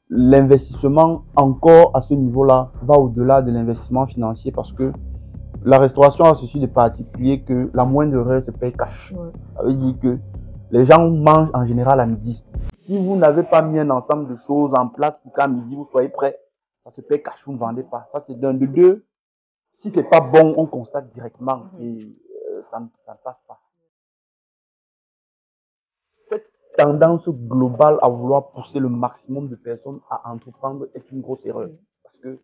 l'investissement encore à ce niveau-là va au-delà de l'investissement financier parce que la restauration a ceci de particulier que la moindre heure se paye cash. Ouais. Ça veut dire que les gens mangent en général à midi. Si vous n'avez pas mis un ensemble de choses en place pour qu'à midi vous soyez prêt, ça se paye cash, vous ne vendez pas. Ça c'est d'un. De deux, si c'est pas bon, on constate directement et ça ne passe pas. Cette tendance globale à vouloir pousser le maximum de personnes à entreprendre est une grosse erreur. Parce que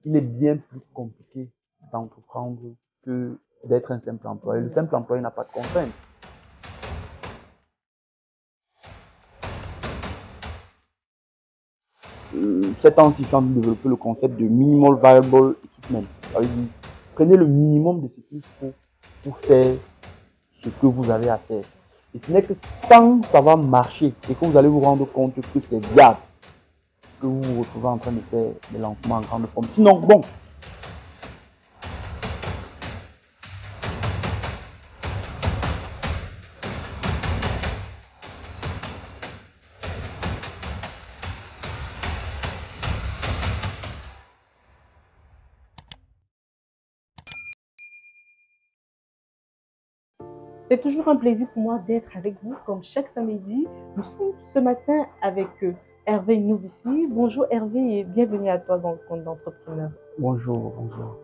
il est bien plus compliqué d'entreprendre que d'être un simple employé. Le simple employé n'a pas de contraintes. Ces temps-ci, je suis en train de développer le concept de minimal viable equipment. Ça veut dire, prenez le minimum de ce qu'il faut pour faire ce que vous avez à faire. Et ce n'est que quand ça va marcher et que vous allez vous rendre compte que c'est viable, que vous vous retrouvez en train de faire des lancements en grande forme. Sinon, bon. C'est toujours un plaisir pour moi d'être avec vous comme chaque samedi. Nous sommes ce matin avec Hervé Novici. Bonjour Hervé et bienvenue à toi dans le compte d'entrepreneur. Bonjour, bonjour.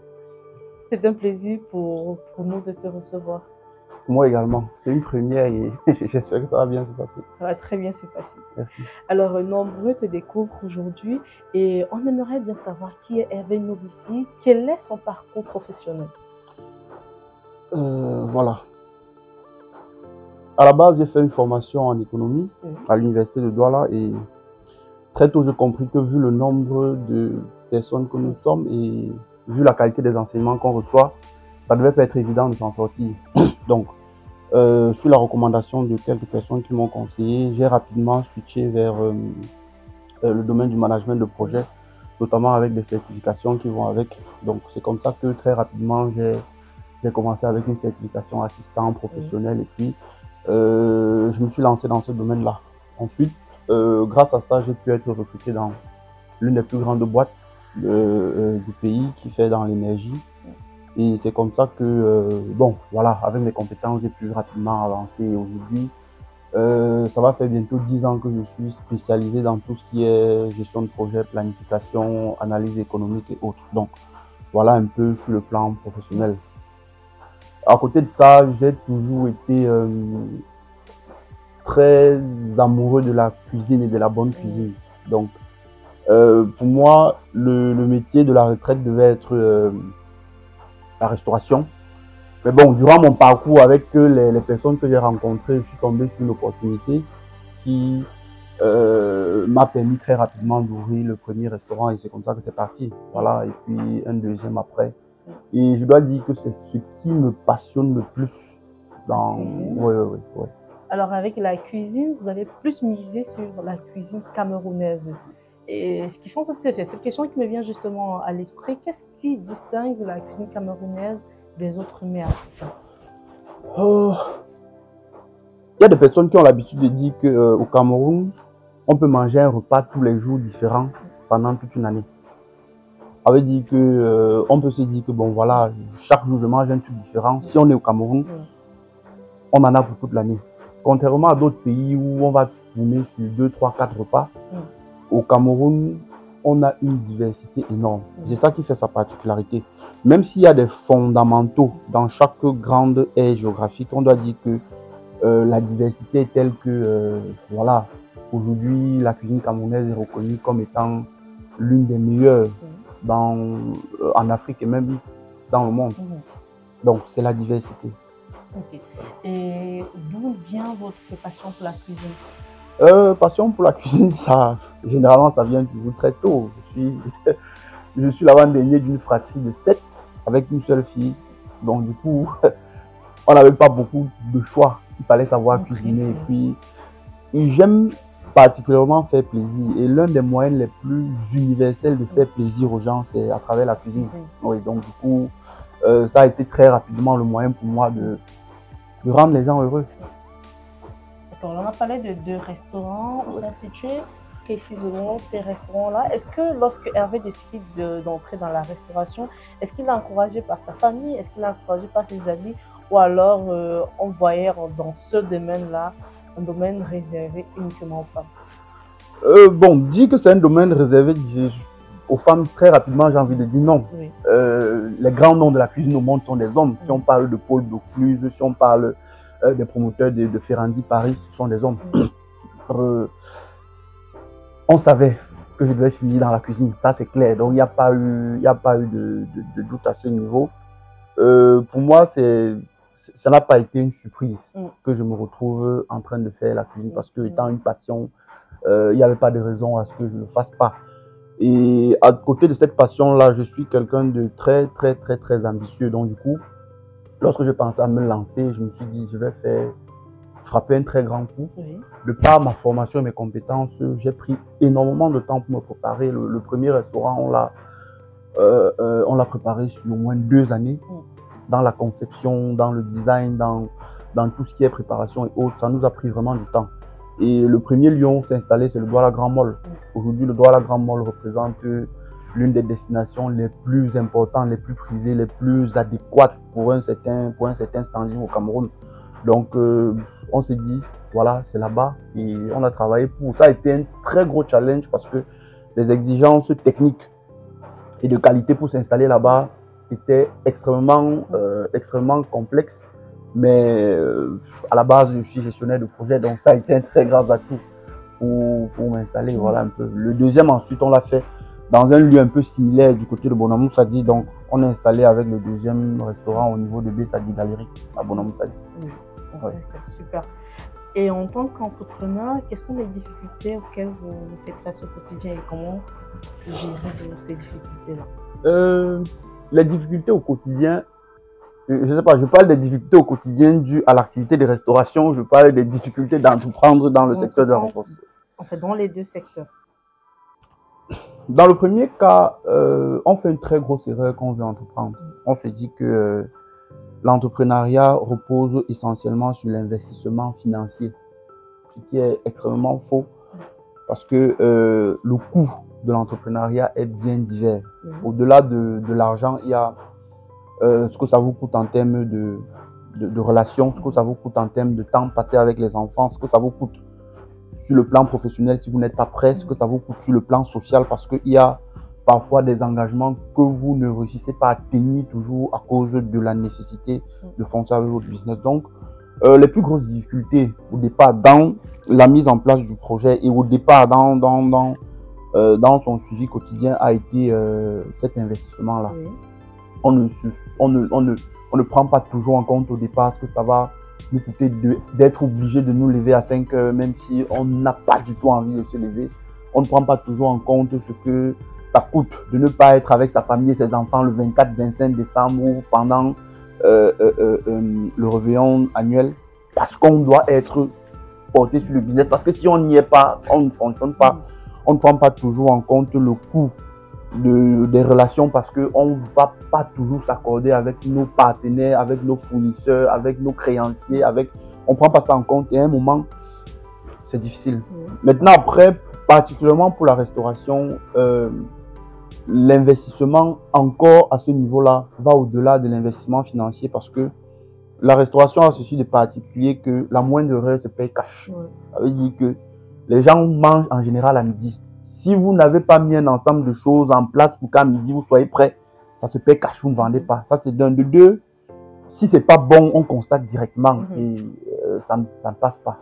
C'est un plaisir pour nous de te recevoir. Moi également. C'est une première et j'espère que ça va bien se passer. Ça va très bien se passer. Merci. Alors, nombreux te découvrent aujourd'hui et on aimerait bien savoir qui est Hervé Novici, quel est son parcours professionnel. Voilà. À la base, j'ai fait une formation en économie à l'université de Douala et très tôt, j'ai compris que vu le nombre de personnes que nous sommes et vu la qualité des enseignements qu'on reçoit, ça devait pas être évident de s'en sortir. Donc, sur la recommandation de quelques personnes qui m'ont conseillé, j'ai rapidement switché vers le domaine du management de projet, notamment avec des certifications qui vont avec. Donc, c'est comme ça que très rapidement, j'ai commencé avec une certification assistant professionnel et puis je me suis lancé dans ce domaine-là. Ensuite, grâce à ça, j'ai pu être recruté dans l'une des plus grandes boîtes du pays qui fait dans l'énergie. Et c'est comme ça que, bon, voilà, avec mes compétences, j'ai pu rapidement avancer. Aujourd'hui, ça va faire bientôt 10 ans que je suis spécialisé dans tout ce qui est gestion de projet, planification, analyse économique et autres. Donc, voilà un peu sur le plan professionnel. À côté de ça, j'ai toujours été très amoureux de la cuisine et de la bonne cuisine. Donc, pour moi, le métier de la retraite devait être la restauration. Mais bon, durant mon parcours avec les personnes que j'ai rencontrées, je suis tombé sur une opportunité qui m'a permis très rapidement d'ouvrir le premier restaurant et c'est comme ça que c'est parti. Voilà, et puis un deuxième après. Et je dois dire que c'est ce qui me passionne le plus dans... Ouais. Alors avec la cuisine, vous avez plus misé sur la cuisine camerounaise. Et ce qui fait que c'est cette question qui me vient justement à l'esprit. Qu'est-ce qui distingue la cuisine camerounaise des autres mets africains? Il y a des personnes qui ont l'habitude de dire qu'au Cameroun, on peut manger un repas tous les jours différents pendant toute une année. Ça veut dire que on peut se dire que bon voilà, chaque jour je mange un truc différent. Si on est au Cameroun, on en a pour toute l'année. Contrairement à d'autres pays où on va tourner sur 2, 3, 4 repas, au Cameroun, on a une diversité énorme. C'est ça qui fait sa particularité. Même s'il y a des fondamentaux dans chaque grande aire géographique, on doit dire que la diversité est telle que, voilà, aujourd'hui, la cuisine camerounaise est reconnue comme étant l'une des meilleures en Afrique et même dans le monde. Donc, c'est la diversité. Ok. Et d'où vient votre passion pour la cuisine? Passion pour la cuisine, ça, généralement, ça vient toujours très tôt. Je suis l'avant-dernier d'une fratrie de 7 avec une seule fille. Donc, du coup, on n'avait pas beaucoup de choix. Il fallait savoir cuisiner. Et puis, j'aime particulièrement faire plaisir. Et l'un des moyens les plus universels de faire plaisir aux gens, c'est à travers la cuisine. Oui, donc, du coup, ça a été très rapidement le moyen pour moi de rendre les gens heureux. D'accord, on a parlé de deux restaurants où sont situés. précisément ces restaurants-là? Est-ce que lorsque Hervé décide d'entrer dans la restauration, est-ce qu'il est encouragé par sa famille? Est-ce qu'il est encouragé par ses amis? Ou alors on voyait dans ce domaine-là un domaine réservé uniquement aux femmes? Bon, dire que c'est un domaine réservé aux femmes, très rapidement, j'ai envie de dire non. Oui. Les grands noms de la cuisine au monde sont des hommes. Si on parle de Paul Bocuse, si on parle des promoteurs de Ferrandi Paris, ce sont des hommes. On savait que je devais finir dans la cuisine, ça c'est clair. Donc il n'y a pas eu de doute à ce niveau. Pour moi, ça n'a pas été une surprise que je me retrouve en train de faire la cuisine parce que étant une passion, il n'y avait pas de raison à ce que je ne le fasse pas. Et à côté de cette passion-là, je suis quelqu'un de très ambitieux. Donc du coup, lorsque je pensais à me lancer, je me suis dit, je vais frapper un très grand coup. Oui. De par ma formation et mes compétences, j'ai pris énormément de temps pour me préparer. Le premier restaurant, on l'a préparé sur au moins 2 années. Dans la conception, dans le design, dans tout ce qui est préparation et autres. Ça nous a pris vraiment du temps. Et le premier lieu où on s'est installé, c'est le Douala Grand Mall. Aujourd'hui, le Douala Grand Mall représente l'une des destinations les plus importantes, les plus prisées, les plus adéquates pour un certain standing au Cameroun. Donc, on s'est dit, voilà, c'est là-bas. Et on a travaillé pour. Ça a été un très gros challenge parce que les exigences techniques et de qualité pour s'installer là-bas étaient extrêmement complexes. Mais à la base, je suis gestionnaire de projet, donc ça a été un très grand atout pour m'installer. Voilà un peu. Le deuxième, ensuite, on l'a fait dans un lieu un peu similaire du côté de Bonamou Sadi. Donc, on est installé avec le deuxième restaurant au niveau de Bessadi Galerie à Bonamou Sadi. Ouais. Super. Et en tant qu'entrepreneur, quelles sont les difficultés auxquelles vous faites face au quotidien et comment vous gérez ces difficultés-là? Les difficultés au quotidien, je ne sais pas, je parle des difficultés au quotidien dues à l'activité de restauration, je parle des difficultés d'entreprendre dans le secteur de la restauration. En fait, dans les deux secteurs. Dans le premier cas, on fait une très grosse erreur quand on veut entreprendre. On se dit que l'entrepreneuriat repose essentiellement sur l'investissement financier, ce qui est extrêmement faux parce que le coût de l'entrepreneuriat est bien divers. Au-delà de l'argent, il y a ce que ça vous coûte en termes de relations, ce que ça vous coûte en termes de temps passé avec les enfants, ce que ça vous coûte sur le plan professionnel si vous n'êtes pas prêt, ce que ça vous coûte sur le plan social parce qu'il y a parfois des engagements que vous ne réussissez pas à tenir toujours à cause de la nécessité de foncer avec votre business. Donc, les plus grosses difficultés au départ dans la mise en place du projet et au départ dans son suivi quotidien a été cet investissement-là. On ne prend pas toujours en compte au départ ce que ça va nous coûter d'être obligé de nous lever à 5 heures, même si on n'a pas du tout envie de se lever. On ne prend pas toujours en compte ce que ça coûte de ne pas être avec sa famille et ses enfants le 24-25 décembre ou pendant le réveillon annuel, parce qu'on doit être porté sur le business. Parce que si on n'y est pas, on ne fonctionne pas. On ne prend pas toujours en compte le coût des relations parce qu'on ne va pas toujours s'accorder avec nos partenaires, avec nos fournisseurs, avec nos créanciers. On ne prend pas ça en compte et à un moment, c'est difficile. Maintenant, après, particulièrement pour la restauration, l'investissement encore à ce niveau-là va au-delà de l'investissement financier parce que la restauration a ceci de particulier que la moindre erreur se paye cash. Ça veut dire que les gens mangent en général à midi. Si vous n'avez pas mis un ensemble de choses en place pour qu'à midi vous soyez prêt, ça se paye cash, vous ne vendez pas. Ça c'est d'un. De deux, si c'est pas bon, on constate directement et ça ne passe pas.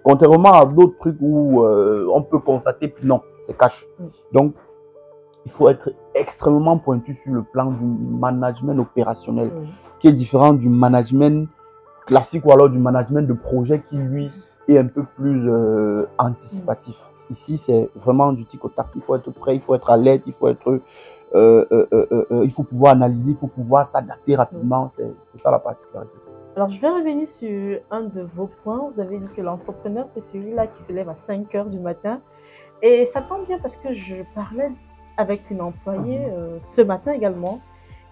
Contrairement à d'autres trucs où on peut constater, puis non, c'est cash. Donc, il faut être extrêmement pointu sur le plan du management opérationnel, qui est différent du management classique ou alors du management de projet qui, lui, est un peu plus anticipatif. Ici, c'est vraiment du tic au tac. Il faut être prêt, il faut être alerte, il faut pouvoir analyser, il faut pouvoir s'adapter rapidement. C'est ça la particularité. Alors, je vais revenir sur un de vos points. Vous avez dit que l'entrepreneur, c'est celui-là qui se lève à 5 heures du matin. Et ça tombe bien parce que je parlais avec une employée ce matin également.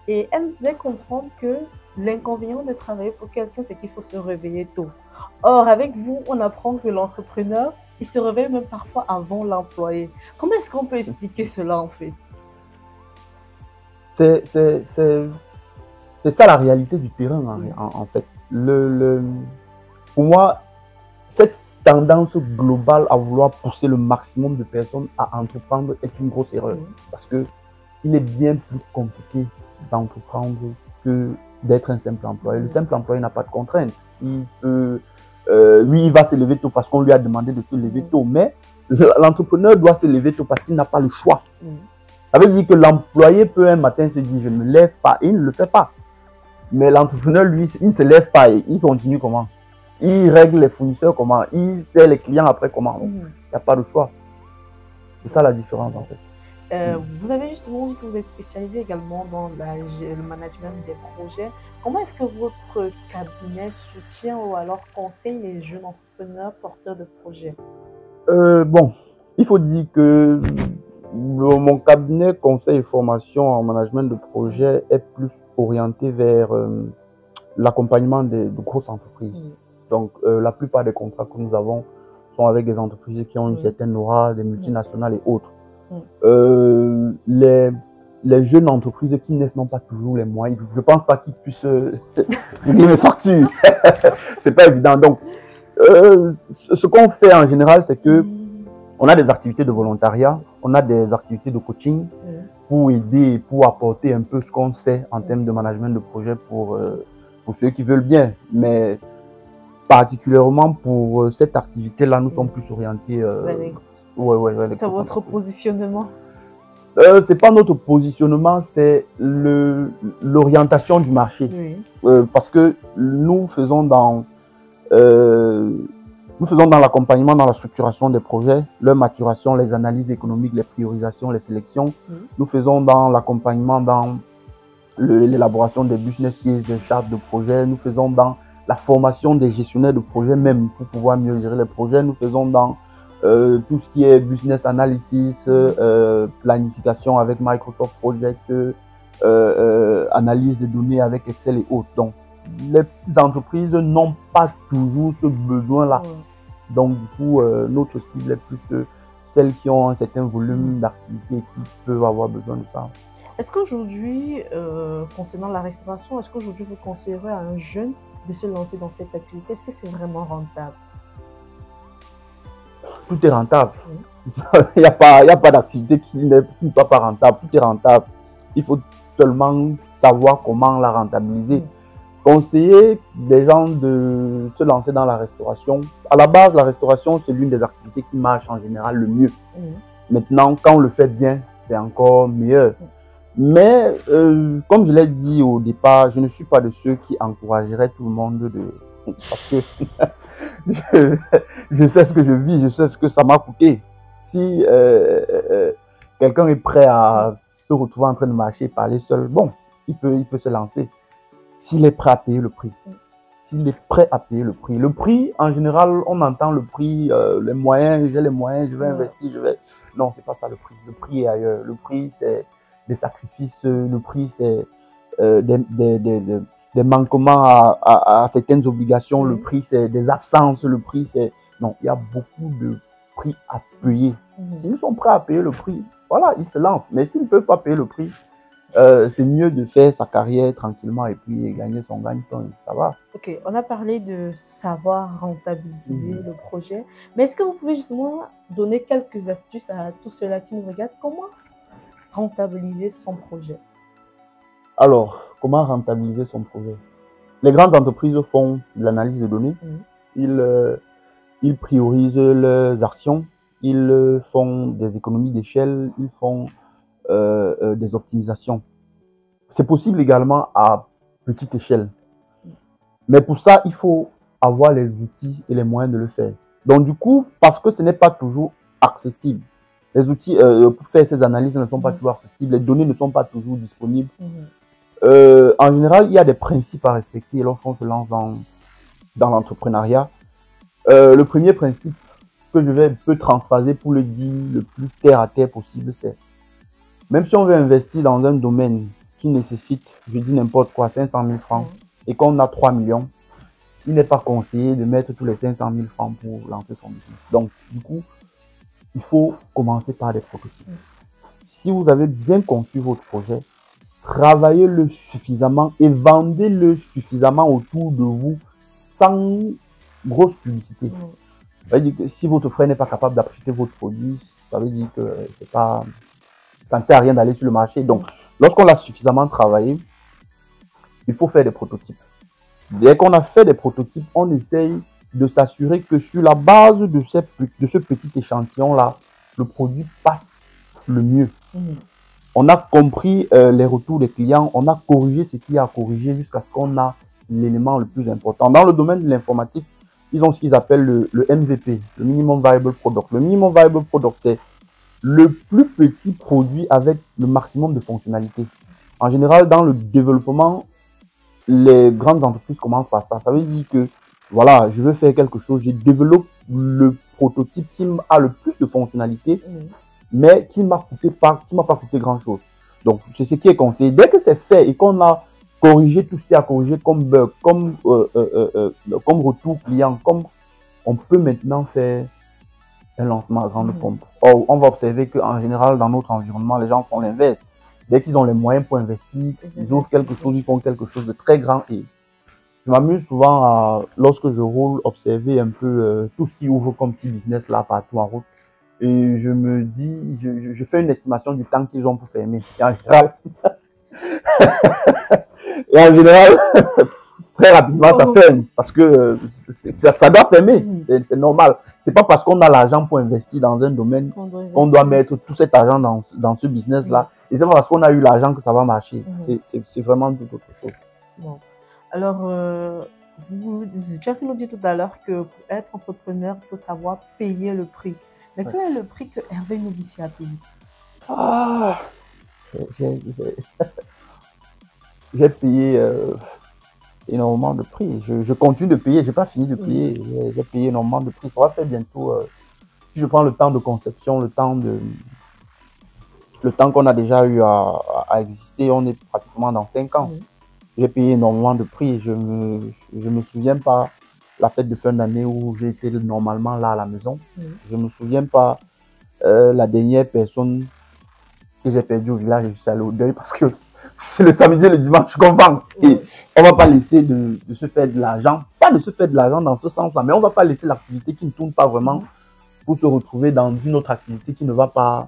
Et elle me faisait comprendre que l'inconvénient de travailler pour quelqu'un, c'est qu'il faut se réveiller tôt. Or, avec vous, on apprend que l'entrepreneur il se réveille même parfois avant l'employé. Comment est-ce qu'on peut expliquer cela en fait? C'est ça la réalité du terrain en fait. Pour moi, cette tendance globale à vouloir pousser le maximum de personnes à entreprendre est une grosse erreur. Parce que il est bien plus compliqué d'entreprendre que d'être un simple employé. Le simple employé n'a pas de contraintes. Il peut, lui, il va se lever tôt parce qu'on lui a demandé de se lever tôt. Mais l'entrepreneur doit se lever tôt parce qu'il n'a pas le choix. Ça veut dire que l'employé peut un matin se dire je ne me lève pas et il ne le fait pas. Mais l'entrepreneur, lui, il ne se lève pas et il continue comment? Il règle les fournisseurs comment? Il sert les clients après comment? Il n'y a pas de choix. C'est ça la différence en fait. Vous avez justement dit que vous êtes spécialisé également dans le management des projets. Comment est-ce que votre cabinet soutient ou alors conseille les jeunes entrepreneurs porteurs de projets? Bon, il faut dire que mon cabinet conseil et formation en management de projet est plus orienté vers l'accompagnement de grosses entreprises. Donc, la plupart des contrats que nous avons sont avec des entreprises qui ont une certaine aura, des multinationales et autres. Les jeunes entreprises qui n'ont pas toujours les moyens, je ne pense pas qu'ils puissent régler mes factures. C'est pas évident. Donc, ce qu'on fait en général, c'est que on a des activités de volontariat, on a des activités de coaching pour aider, pour apporter un peu ce qu'on sait en termes de management de projet pour ceux qui veulent bien. Mais particulièrement pour cette activité-là, nous sommes plus orientés. C'est votre positionnement? C'est pas notre positionnement, c'est l'orientation du marché. Parce que nous faisons dans l'accompagnement, dans la structuration des projets, leur maturation, les analyses économiques, les priorisations, les sélections. Nous faisons dans l'accompagnement, dans l'élaboration des business cases, des chartes de projet. Nous faisons dans la formation des gestionnaires de projets même pour pouvoir mieux gérer les projets. Nous faisons dans tout ce qui est business analysis, planification avec Microsoft Project, analyse des données avec Excel et autres. Donc, les petites entreprises n'ont pas toujours ce besoin-là. Donc, du coup, notre cible est plus celles qui ont un certain volume d'activité et qui peuvent avoir besoin de ça. Est-ce qu'aujourd'hui, concernant la restauration, est-ce qu'aujourd'hui vous conseillerez à un jeune de se lancer dans cette activité? Est-ce que c'est vraiment rentable? Tout est rentable. Il n'y a pas d'activité qui ne soit pas rentable. Tout est rentable. Il faut seulement savoir comment la rentabiliser. Conseiller des gens de se lancer dans la restauration. À la base, la restauration, c'est l'une des activités qui marche en général le mieux. Maintenant, quand on le fait bien, c'est encore meilleur. Mais, comme je l'ai dit au départ, je ne suis pas de ceux qui encourageraient tout le monde parce que je sais ce que je vis, je sais ce que ça m'a coûté. Si quelqu'un est prêt à se retrouver en train de marcher et parler seul, bon, il peut se lancer. S'il est prêt à payer le prix. S'il est prêt à payer le prix. Le prix, en général, on entend le prix, les moyens, j'ai les moyens, je vais investir, je vais... Non, c'est pas ça le prix. Le prix est ailleurs. Le prix, c'est des sacrifices. Le prix, c'est des manquements à certaines obligations. Le prix, c'est des absences. Le prix, c'est... Non, il y a beaucoup de prix à payer. S'ils sont prêts à payer le prix, voilà, ils se lancent. Mais s'ils ne peuvent pas payer le prix, c'est mieux de faire sa carrière tranquillement et puis gagner son gagne-pain, ça va. Ok, on a parlé de savoir rentabiliser le projet, mais est-ce que vous pouvez justement donner quelques astuces à tous ceux-là qui nous regardent? Comment rentabiliser son projet? Alors, comment rentabiliser son projet? Les grandes entreprises font de l'analyse de données, ils priorisent leurs actions, ils font des économies d'échelle, ils font des optimisations. C'est possible également à petite échelle. Mais pour ça, il faut avoir les outils et les moyens de le faire. Donc du coup, parce que ce n'est pas toujours accessible, les outils pour faire ces analyses ne sont pas toujours accessibles, les données ne sont pas toujours disponibles. En général, il y a des principes à respecter lorsqu'on se lance dans l'entrepreneuriat. Le premier principe que je vais un peu transphaser pour le dire le plus terre à terre possible, c'est même si on veut investir dans un domaine qui nécessite, je dis n'importe quoi, 500 000 francs et qu'on a 3 millions, il n'est pas conseillé de mettre tous les 500 000 francs pour lancer son business. Donc, du coup, il faut commencer par des prototypes. Si vous avez bien conçu votre projet, travaillez-le suffisamment et vendez-le suffisamment autour de vous sans grosse publicité. Ça veut dire que si votre frère n'est pas capable d'acheter votre produit, ça veut dire que ça ne sert à rien d'aller sur le marché. Donc, lorsqu'on l'a suffisamment travaillé, il faut faire des prototypes. Dès qu'on a fait des prototypes, on essaye de s'assurer que sur la base de ce petit échantillon-là, le produit passe le mieux. On a compris les retours des clients, on a corrigé ce qu'il y a à corriger jusqu'à ce qu'on a l'élément le plus important. Dans le domaine de l'informatique, ils ont ce qu'ils appellent le MVP, le Minimum Viable Product. Le Minimum Viable Product, c'est le plus petit produit avec le maximum de fonctionnalités. En général, dans le développement, les grandes entreprises commencent par ça. Ça veut dire que, voilà, je veux faire quelque chose, je développe le prototype qui a le plus de fonctionnalités, mais qui ne m'a pas coûté grand-chose. Donc, c'est ce qui est conseillé. Dès que c'est fait et qu'on a corrigé tout ce qu'il y a à corriger comme bug, comme retour client, comme on peut maintenant faire un lancement à grande pompe. Or, on va observer qu'en général, dans notre environnement, les gens font l'inverse. Dès qu'ils ont les moyens pour investir, ils ouvrent quelque chose, ils font quelque chose de très grand. Et je m'amuse souvent à, lorsque je roule, observer un peu tout ce qui ouvre comme petit business là partout en route. Et je me dis, je fais une estimation du temps qu'ils ont pour fermer. Et en général, très rapidement, ça ferme. Parce que ça doit fermer. C'est normal. C'est pas parce qu'on a l'argent pour investir dans un domaine qu'on doit mettre tout cet argent dans ce business-là. Et c'est pas parce qu'on a eu l'argent que ça va marcher. C'est vraiment tout autre chose. Bon. Alors, Jeffrey nous dit tout à l'heure que pour être entrepreneur, il faut savoir payer le prix. Mais quel est le prix que Hervé Novici a payé? J'ai payé énormément de prix. Je continue de payer, je n'ai pas fini de payer. J'ai payé énormément de prix. Ça va faire bientôt, si je prends le temps de conception, le temps qu'on a déjà eu à exister, on est pratiquement dans 5 ans. J'ai payé énormément de prix. Je me souviens pas la fête de fin d'année où j'ai été normalement là à la maison. Je me souviens pas la dernière personne que j'ai perdue au village. Je suis allé au deuil parce que c'est le samedi et le dimanche qu'on vend. Et on va pas laisser de se faire de l'argent. Pas de se faire de l'argent dans ce sens-là, mais on va pas laisser l'activité qui ne tourne pas vraiment pour se retrouver dans une autre activité qui ne va pas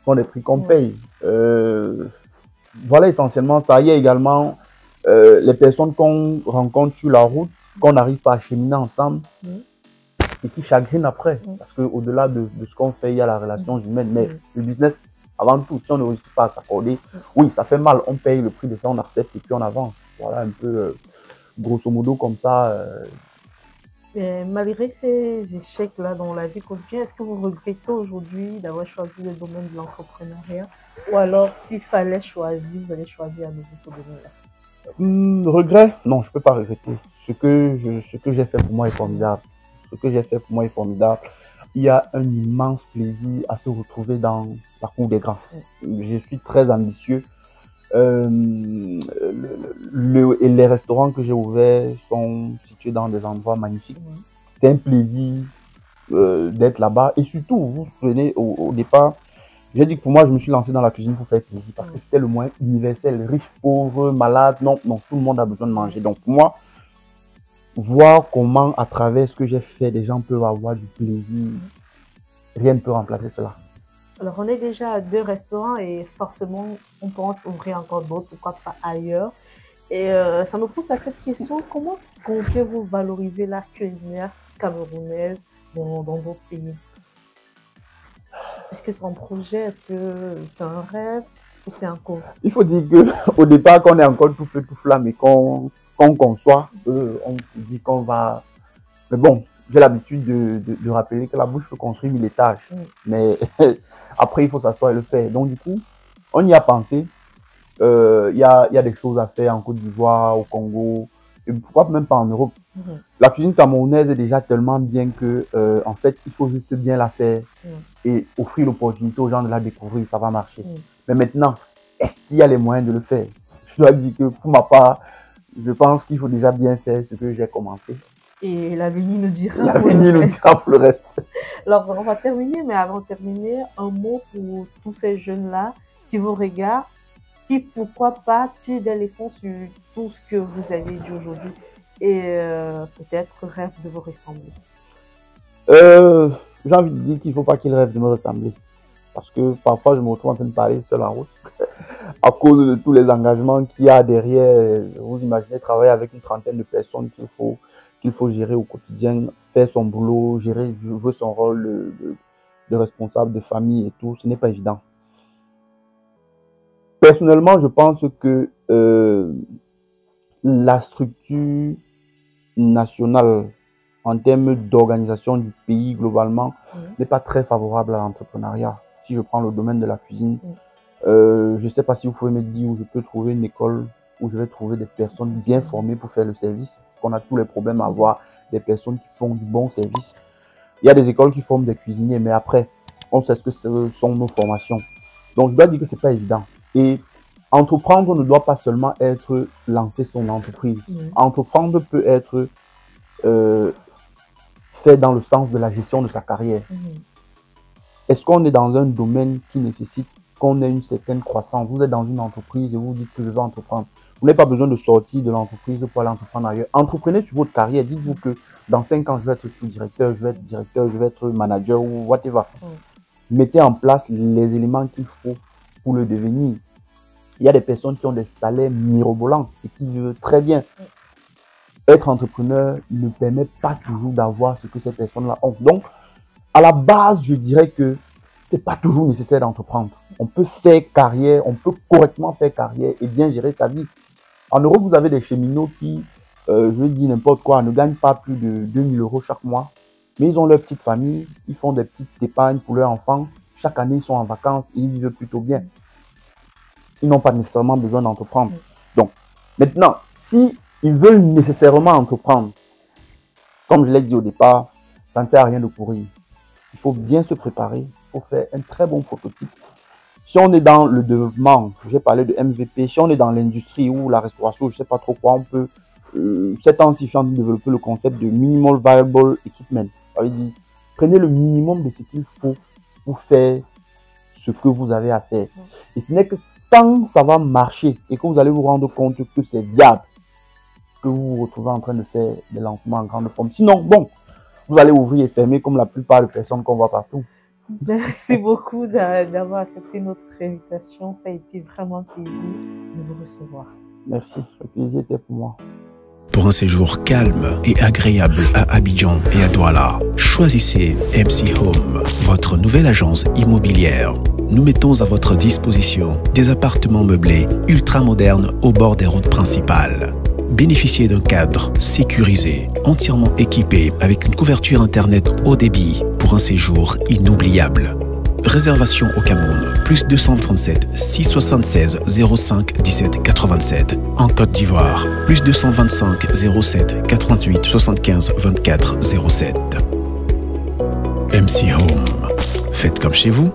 prendre les prix qu'on paye. Voilà essentiellement ça. Il y a également les personnes qu'on rencontre sur la route, qu'on n'arrive pas à cheminer ensemble et qui chagrinent après. Parce qu'au-delà de ce qu'on fait, il y a la relation humaine. Mais le business, avant tout, si on ne réussit pas à s'accorder, oui, ça fait mal. On paye le prix de ça, on accepte et puis on avance. Voilà un peu, grosso modo, comme ça. Mais malgré ces échecs-là dans la vie quotidienne, est-ce que vous regrettez aujourd'hui d'avoir choisi le domaine de l'entrepreneuriat? Ou alors, s'il fallait choisir, vous allez choisir à nouveau ce domaine-là? Regret? Non, je ne peux pas regretter. Ce que j'ai fait pour moi est formidable. Ce que j'ai fait pour moi est formidable. Il y a un immense plaisir à se retrouver dans la cour des grands. Je suis très ambitieux. Et les restaurants que j'ai ouverts sont situés dans des endroits magnifiques. C'est un plaisir d'être là-bas. Et surtout, vous vous souvenez, au départ, j'ai dit que pour moi, je me suis lancé dans la cuisine pour faire plaisir. Parce que c'était le moyen universel, riche, pauvre, malade. Non, non, tout le monde a besoin de manger. Donc pour moi, voir comment à travers ce que j'ai fait, les gens peuvent avoir du plaisir, rien ne peut remplacer cela. Alors, on est déjà à 2 restaurants et forcément, on pense ouvrir encore d'autres, pourquoi pas ailleurs. Et ça nous pousse à cette question, comment comptez-vous valoriser la cuisinière camerounaise dans d'autres pays? Est-ce que c'est un projet? Est-ce que c'est un rêve? Ou c'est un cours? Il faut dire qu'au départ, qu'on est encore tout feu, tout flamme et qu'on conçoit, on dit qu'on va... Mais bon, j'ai l'habitude de rappeler que la bouche peut construire 1000 étages. Mais après, il faut s'asseoir et le faire. Donc du coup, on y a pensé. Il y a des choses à faire en Côte d'Ivoire, au Congo, et pourquoi même pas en Europe. La cuisine camerounaise est déjà tellement bien que, en fait, il faut juste bien la faire et offrir l'opportunité aux gens de la découvrir, ça va marcher. Mais maintenant, est-ce qu'il y a les moyens de le faire? Je dois dire que pour ma part, je pense qu'il faut déjà bien faire ce que j'ai commencé. Et l'avenir nous dira pour le reste. Alors, on va terminer, mais avant de terminer, un mot pour tous ces jeunes-là qui vous regardent, qui, pourquoi pas, tirent des leçons sur tout ce que vous avez dit aujourd'hui et peut-être rêvent de vous ressembler. J'ai envie de dire qu'il ne faut pas qu'ils rêvent de me ressembler. Parce que parfois, je me retrouve en train de parler seul en route. À cause de tous les engagements qu'il y a derrière. Vous imaginez travailler avec une trentaine de personnes qu'il faut gérer au quotidien, faire son boulot, jouer son rôle de responsable de famille et tout. Ce n'est pas évident. Personnellement, je pense que la structure nationale en termes d'organisation du pays globalement n'est pas très favorable à l'entrepreneuriat. Si je prends le domaine de la cuisine, je ne sais pas si vous pouvez me dire où je peux trouver une école où je vais trouver des personnes bien formées pour faire le service. Parce qu'on a tous les problèmes à avoir des personnes qui font du bon service. Il y a des écoles qui forment des cuisiniers, mais après, on sait ce que sont nos formations. Donc, je dois dire que ce n'est pas évident. Et entreprendre ne doit pas seulement être lancer son entreprise. Entreprendre peut être fait dans le sens de la gestion de sa carrière. Est-ce qu'on est dans un domaine qui nécessite qu'on ait une certaine croissance? Vous êtes dans une entreprise et vous dites que je vais entreprendre. Vous n'avez pas besoin de sortir de l'entreprise pour aller entreprendre ailleurs. Entreprenez sur votre carrière. Dites-vous que dans 5 ans, je vais être sous-directeur, je vais être directeur, je vais être manager ou whatever. Mettez en place les éléments qu'il faut pour le devenir. Il y a des personnes qui ont des salaires mirobolants et qui vivent très bien. Être entrepreneur ne permet pas toujours d'avoir ce que ces personnes-là ont. Donc, à la base, je dirais que ce n'est pas toujours nécessaire d'entreprendre. On peut faire carrière, on peut correctement faire carrière et bien gérer sa vie. En Europe, vous avez des cheminots qui, je vais dire n'importe quoi, ne gagnent pas plus de 2000 € chaque mois. Mais ils ont leur petite famille, ils font des petites épargnes pour leurs enfants. Chaque année, ils sont en vacances et ils vivent plutôt bien. Ils n'ont pas nécessairement besoin d'entreprendre. Donc, maintenant, si ils veulent nécessairement entreprendre, comme je l'ai dit au départ, ça ne sert à rien de courir. Il faut bien se préparer, il faut faire un très bon prototype. Si on est dans le développement, j'ai parlé de MVP, si on est dans l'industrie ou la restauration, je ne sais pas trop quoi, on peut, ces temps-ci, je suis en train de développer le concept de Minimal Viable Equipment. Ça veut dire, prenez le minimum de ce qu'il faut pour faire ce que vous avez à faire. Et ce n'est que quand ça va marcher et que vous allez vous rendre compte que c'est viable, que vous vous retrouvez en train de faire des lancements en grande forme. Sinon, bon, vous allez ouvrir et fermer comme la plupart des personnes qu'on voit partout. Merci beaucoup d'avoir accepté notre invitation. Ça a été vraiment un plaisir de vous recevoir. Merci, le plaisir était pour moi. Pour un séjour calme et agréable à Abidjan et à Douala, choisissez MC Home, votre nouvelle agence immobilière. Nous mettons à votre disposition des appartements meublés ultra modernes au bord des routes principales. Bénéficiez d'un cadre sécurisé, entièrement équipé avec une couverture internet haut débit pour un séjour inoubliable. Réservation au Cameroun, plus 237 676 05 17 87. En Côte d'Ivoire, plus 225 07 88 75 24 07. MC Home. Faites comme chez vous.